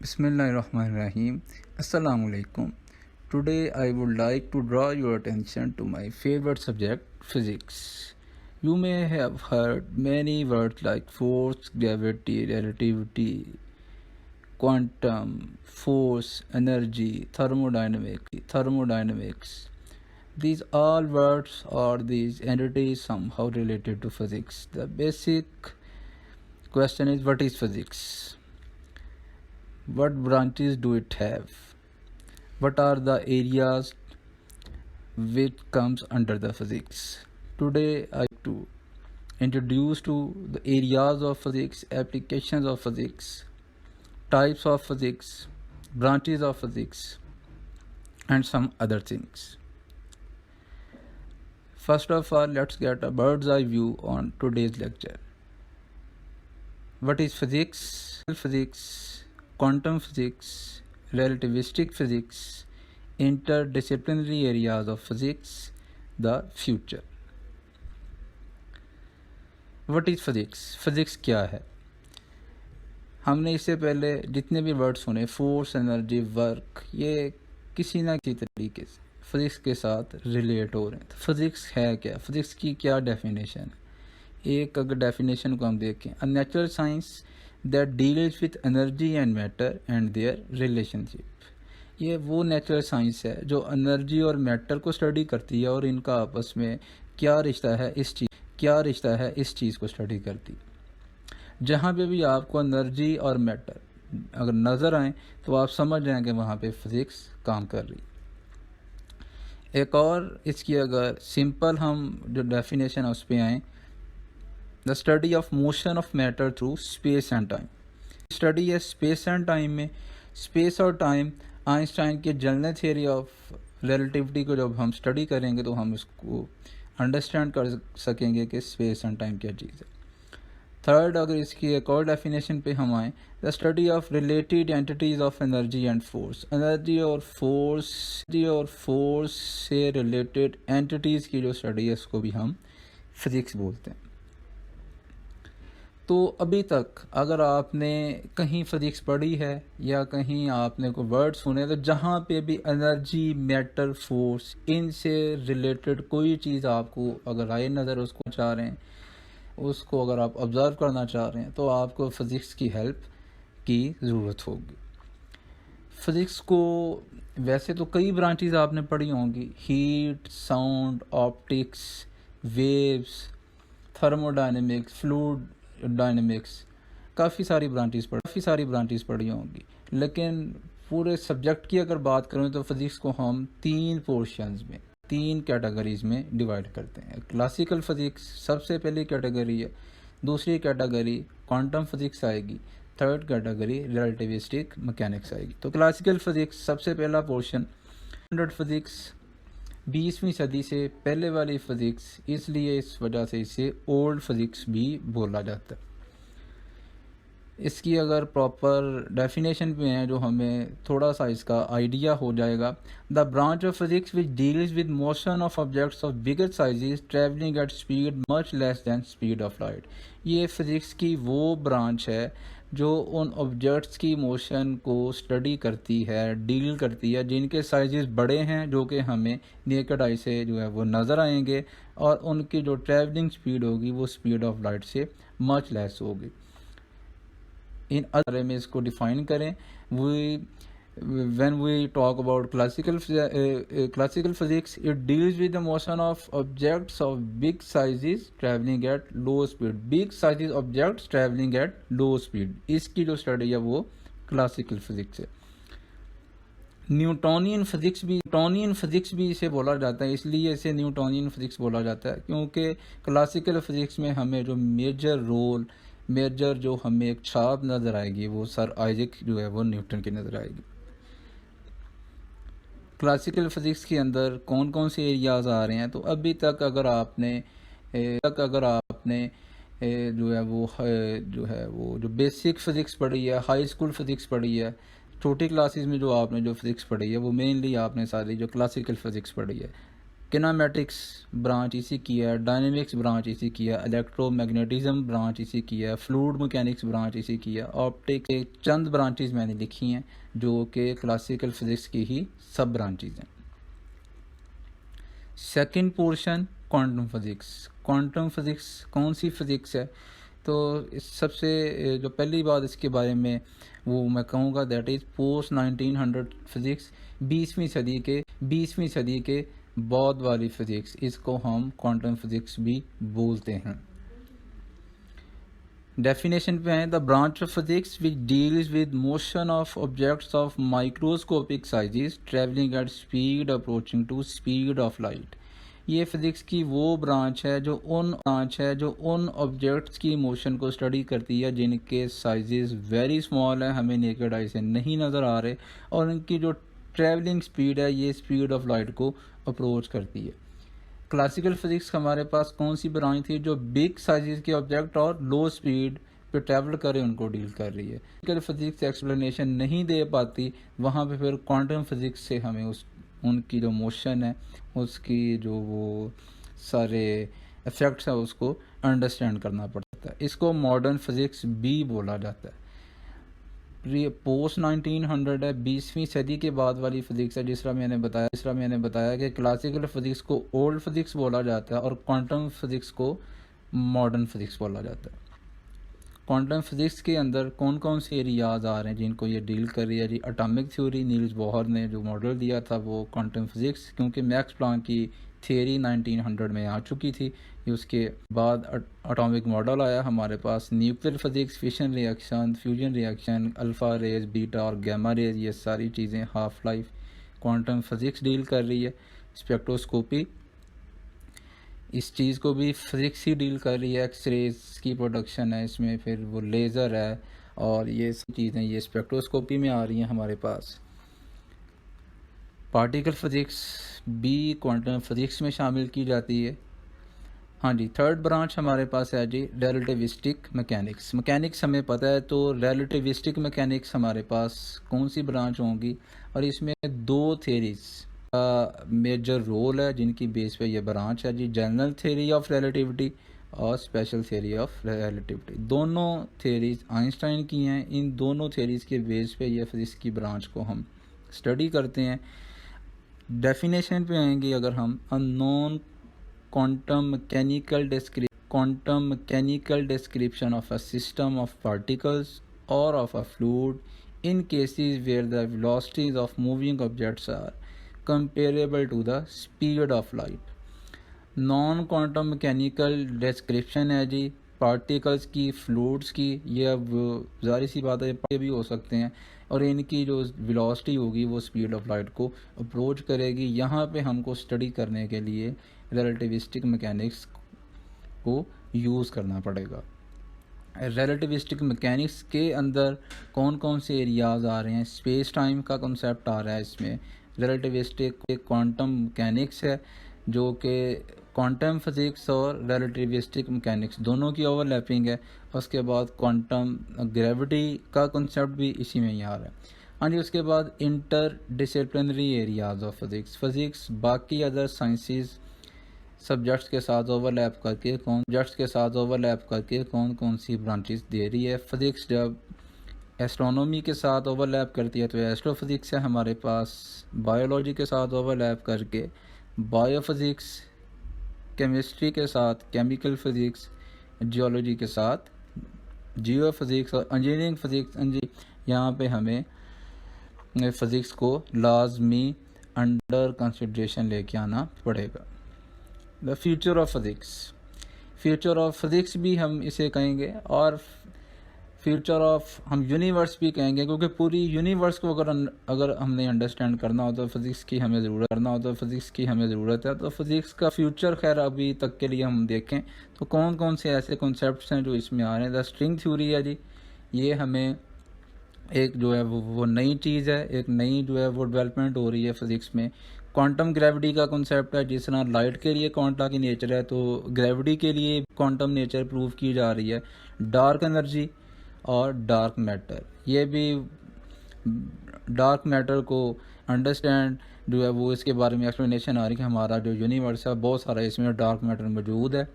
Bismillahirrahmanirrahim. Assalamu alaikum. Today I would like to draw your attention to my favorite subject, physics. You may have heard many words like force, gravity, relativity, quantum, force, energy, thermodynamics. These all words or these entities somehow related to physics. The basic question is, what is physics? What branches do it have? What are the areas which comes under the physics? Today I like to introduce to the areas of physics, applications of physics, types of physics, branches of physics, and some other things. First of all, let's get a bird's eye view on today's lecture. What is physics? Physics, quantum physics, relativistic physics, interdisciplinary areas of physics, the future. What is physics? Physics क्या है? हमने इससे पहले जितने भी word सुने, force, energy, work, ये किसी ना किसी तरीके से फिजिक्स के साथ रिलेट हो रहे हैं. तो फिजिक्स है क्या? फिजिक्स की क्या डेफिनेशन है? एक अगर डेफिनेशन को हम देखें, a natural science that deals with energy and matter and their relationship. ये वो नेचुरल साइंस है जो एनर्जी और मैटर को स्टडी करती है और इनका आपस में क्या रिश्ता है इस चीज़ को स्टडी करती है. जहाँ पे भी आपको एनर्जी और मैटर अगर नज़र आए तो आप समझ जाएं कि वहाँ पे फिज़िक्स काम कर रही. एक और इसकी अगर सिंपल हम जो डेफिनेशन है उस पर आएँ, the study of motion of matter through space and time. Study है स्पेस एंड टाइम में. स्पेस और टाइम, आइंस्टाइन के जनरल थियरी ऑफ रिलेटिविटी को जब हम स्टडी करेंगे तो हम इसको अंडरस्टैंड कर सकेंगे कि स्पेस एंड टाइम क्या चीज़ है. थर्ड, अगर इसकी एक और डेफिनेशन पे हम आएँ, the study of related entities of energy and force. Energy और फोर्स से रिलेटेड एंटिटीज़ की जो स्टडी है उसको भी हम फिज़िक्स बोलते हैं. तो अभी तक अगर आपने कहीं फिज़िक्स पढ़ी है या कहीं आपने कोई वर्ड सुने, तो जहाँ पे भी एनर्जी, मैटर, फोर्स, इनसे रिलेटेड कोई चीज़ आपको अगर आए नज़र, उसको चाह रहे हैं, उसको अगर आप ऑब्ज़र्व करना चाह रहे हैं, तो आपको फ़िज़िक्स की हेल्प की ज़रूरत होगी. फ़िज़िक्स को वैसे तो कई ब्रांचेस आपने पढ़ी होंगी, heat, sound, optics, waves, thermodynamics, fluid dynamics, काफ़ी सारी ब्रांचेस पढ़ी होंगी. लेकिन पूरे सब्जेक्ट की अगर बात करें तो फिज़िक्स को हम तीन कैटेगरीज़ में डिवाइड करते हैं. क्लासिकल फ़िज़िक्स सबसे पहली कैटेगरी है. दूसरी कैटेगरी क्वांटम फ़िज़िक्स आएगी. थर्ड कैटेगरी रिलेटिविस्टिक मैकेनिक्स आएगी. तो क्लासिकल फ़िज़िक्स सबसे पहला पोर्शन. स्टैंडर्ड फ़िज़िक्स 20वीं सदी से पहले वाली फ़िज़िक्स, इसलिए इस वजह से इसे ओल्ड फ़िज़िक्स भी बोला जाता है. इसकी अगर प्रॉपर डेफिनेशन पे हैं जो हमें थोड़ा सा इसका आइडिया हो जाएगा. The branch of physics which deals with motion of objects of bigger sizes travelling at speed much less than speed of light. ये फिज़िक्स की वो ब्रांच है जो उन ऑब्जेक्ट्स की मोशन को स्टडी करती है, डील करती है, जिनके साइजेस बड़े हैं, जो कि हमें नेकेड आई से जो है वो नज़र आएंगे, और उनकी जो ट्रैवलिंग स्पीड होगी वो स्पीड ऑफ लाइट से मच लेस होगी. इन अदर में इसको डिफाइन करें. When we talk about classical physics, it deals with the motion of objects of big sizes traveling at low speed. Big sizes objects traveling at low speed. इसकी जो study है वो classical physics है. Newtonian physics भी इसे बोला जाता है. इसलिए इसे न्यूटोनियन फिजिक्स बोला जाता है क्योंकि क्लासिकल फिजिक्स में हमें जो मेजर जो हमें एक छाप नज़र आएगी वो सर आइजैक जो है वो न्यूटन की नज़र आएगी. क्लासिकल फ़िज़िक्स के अंदर कौन कौन से एरियाज़ आ रहे हैं? तो अभी तक अगर आपने जो बेसिक फ़िज़िक्स पढ़ी है, हाई स्कूल फ़िज़िक्स पढ़ी है, छोटी क्लासेस में जो आपने जो फ़िज़िक्स पढ़ी है, वो मेनली आपने सारी जो क्लासिकल फ़िज़िक्स पढ़ी है. किनेमैटिक्स ब्रांच इसी की है, डायनेमिक्स ब्रांच इसी की है, इलेक्ट्रोमैग्नेटिज्म ब्रांच इसी की है, फ्लूइड मैकेनिक्स ब्रांच इसी की है। ऑप्टिक्स के चंद ब्रांचेस मैंने लिखी हैं जो कि क्लासिकल फिजिक्स की ही सब ब्रांचेस हैं। Second portion quantum physics. Quantum physics कौन सी फिजिक्स है? तो इस सबसे जो पहली बात इसके बारे में वो मैं कहूँगा दैट इज़ पोस्ट 1900 फिजिक्स, 20वीं सदी के बाद वाली फिजिक्स, इसको हम क्वांटम फिजिक्स भी बोलते हैं। डेफिनेशन पे है, the branch of physics which deals with motion of objects of microscopic sizes travelling at speed approaching to speed of light. ये फिजिक्स की वो ब्रांच है जो उन ऑब्जेक्ट्स की मोशन को स्टडी करती है जिनके साइजेस वेरी स्मॉल है, हमें नेकेड आई से नहीं नज़र आ रहे, और उनकी जो ट्रैवलिंग स्पीड है ये स्पीड ऑफ लाइट को अप्रोच करती है। क्लासिकल फिजिक्स हमारे पास कौन सी ब्रांच थी? जो बिग साइजेस के ऑब्जेक्ट और लो स्पीड पे ट्रैवल करे उनको डील कर रही है। क्लासिकल फिजिक्स एक्सप्लेनेशन नहीं दे पाती, वहाँ पे फिर क्वांटम फिजिक्स से हमें उनकी जो मोशन है, उसकी जो वो सारे इफेक्ट्स हैं उसको अंडरस्टैंड करना पड़ता है। इसको मॉडर्न फिजिक्स भी बोला जाता है। पोस्ट 1900 है, 20वीं सदी के बाद वाली फिजिक्स है। जिस तरह मैंने बताया कि क्लासिकल फिजिक्स को ओल्ड फिजिक्स बोला जाता है और क्वांटम फिजिक्स को मॉडर्न फिजिक्स बोला जाता है। क्वांटम फिजिक्स के अंदर कौन कौन से एरियाज आ रहे हैं जिनको ये डील कर रही है जी? एटॉमिक थ्योरी, नील्स बोहर ने जो मॉडल दिया था वो क्वांटम फिजिक्स, क्योंकि मैक्स प्लैंक की थियरी 1900 में आ चुकी थी। उसके बाद एटॉमिक मॉडल आया हमारे पास। Nuclear physics, fission reaction, fusion reaction, alpha rays, beta और गामा रेज, ये सारी चीज़ें half life quantum physics deal कर रही है। स्पेक्ट्रोस्कोपी, इस चीज़ को भी फिजिक्स ही डील कर रही है। एक्सरेज की प्रोडक्शन है इसमें, फिर वो लेज़र है, और ये सब चीज़ें ये स्पेक्ट्रोस्कोपी में आ रही हैं हमारे पास। पार्टिकल फिजिक्स भी क्वांटम फिजिक्स में शामिल की जाती है। हाँ जी, थर्ड ब्रांच हमारे पास है जी रिलेटिविस्टिक मैकेनिक्स। मैकेनिक्स हमें पता है, तो रिलेटिविस्टिक मैकेनिक्स हमारे पास कौन सी ब्रांच होंगी? और इसमें दो थेरीज का मेजर रोल है जिनकी बेस पे ये ब्रांच है जी। जनरल थ्योरी ऑफ रिलेटिविटी और स्पेशल थ्योरी ऑफ रिलेटिविटी। दोनों थेरीज आइंस्टाइन की हैं। इन दोनों थेरीज के बेस पे ये फिजिक्स की ब्रांच को हम स्टडी करते हैं। डेफिनेशन पे आएंगे अगर हम, unknown quantum mechanical description of a system of particles or of a fluid in cases where the velocities of moving objects are comparable to the speed of light। Non quantum mechanical description है जी particles की, fluids की। ये अब ज़ाहिर सी बात है ये भी हो सकते हैं, और इनकी जो वेलोसिटी होगी वो स्पीड ऑफ लाइट को अप्रोच करेगी। यहाँ पे हमको स्टडी करने के लिए रिलेटिविस्टिक मैकेनिक्स को यूज़ करना पड़ेगा। रिलेटिविस्टिक मैकेनिक्स के अंदर कौन कौन से एरियाज़ आ रहे हैं? स्पेस टाइम का कॉन्सेप्ट आ रहा है इसमें। रिलेटिविस्टिक क्वांटम मैकेनिक्स है जो कि क्वांटम फिजिक्स और रिलेटिविस्टिक मैकेनिक्स दोनों की ओवरलैपिंग है। उसके बाद क्वांटम ग्रेविटी का कॉन्सेप्ट भी इसी में ही आ रहा है। हाँ जी, उसके बाद inter disciplinary areas of physics बाकी अदर साइंसेस सब्जेक्ट्स के साथ ओवरलैप करके कौन कौन सी ब्रांचेस दे रही है। फिजिक्स जब एस्ट्रोनॉमी के साथ ओवरलैप करती है तो एस्ट्रोफिजिक्स है हमारे पास। बायोलॉजी के साथ ओवरलैप करके बायोफिजिक्स, केमिस्ट्री के साथ केमिकल फिजिक्स, जियोलॉजी के साथ जियोफिजिक्स और इंजीनियरिंग फिजिक्स। यहाँ पे हमें फिजिक्स को लाजमी अंडर कंसिडरेशन लेके आना पड़ेगा। द फ्यूचर ऑफ फिजिक्स भी हम इसे कहेंगे, और फ्यूचर ऑफ हम यूनिवर्स भी कहेंगे, क्योंकि पूरी यूनिवर्स को अगर हमने अंडरस्टैंड करना हो तो फिजिक्स की हमें ज़रूरत है। तो फिजिक्स का फ्यूचर खैर अभी तक के लिए हम देखें तो कौन कौन से ऐसे कॉन्सेप्ट्स हैं जो इसमें आ रहे हैं। द स्ट्रिंग थ्योरी है जी, ये हमें एक जो है वो नई चीज़ है, एक नई जो है वो डेवलपमेंट हो रही है फिजिक्स में। क्वांटम ग्रेविटी का कॉन्सेप्ट है, जिस तरह लाइट के लिए क्वांटा की नेचर है तो ग्रेविटी के लिए क्वांटम नेचर प्रूव की जा रही है। डार्क एनर्जी और डार्क मैटर, ये भी डार्क मैटर को अंडरस्टैंड जो है वो इसके बारे में एक्सप्लेनेशन आ रही है कि हमारा जो यूनिवर्स है बहुत सारा इसमें डार्क मैटर मौजूद है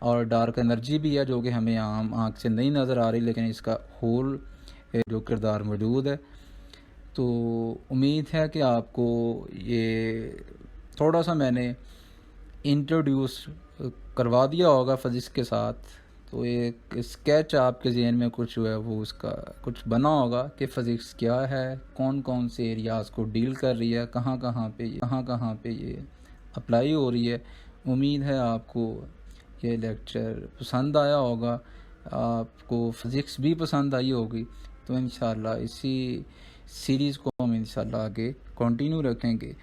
और डार्क एनर्जी भी है जो कि हमें आम आँख से नहीं नज़र आ रही, लेकिन इसका होल जो किरदार मौजूद है। तो उम्मीद है कि आपको ये थोड़ा सा मैंने इंट्रोड्यूस करवा दिया होगा फिज़िक्स के साथ, तो एक स्केच आपके जहन में कुछ जो है वो उसका कुछ बना होगा कि फ़िज़िक्स क्या है, कौन कौन से एरियाज़ को डील कर रही है, कहाँ कहाँ पे ये अप्लाई हो रही है। उम्मीद है आपको ये लेक्चर पसंद आया होगा, आपको फ़िज़िक्स भी पसंद आई होगी। तो इंशाल्लाह इसी सीरीज़ को हम इंशाल्लाह आगे कंटिन्यू रखेंगे।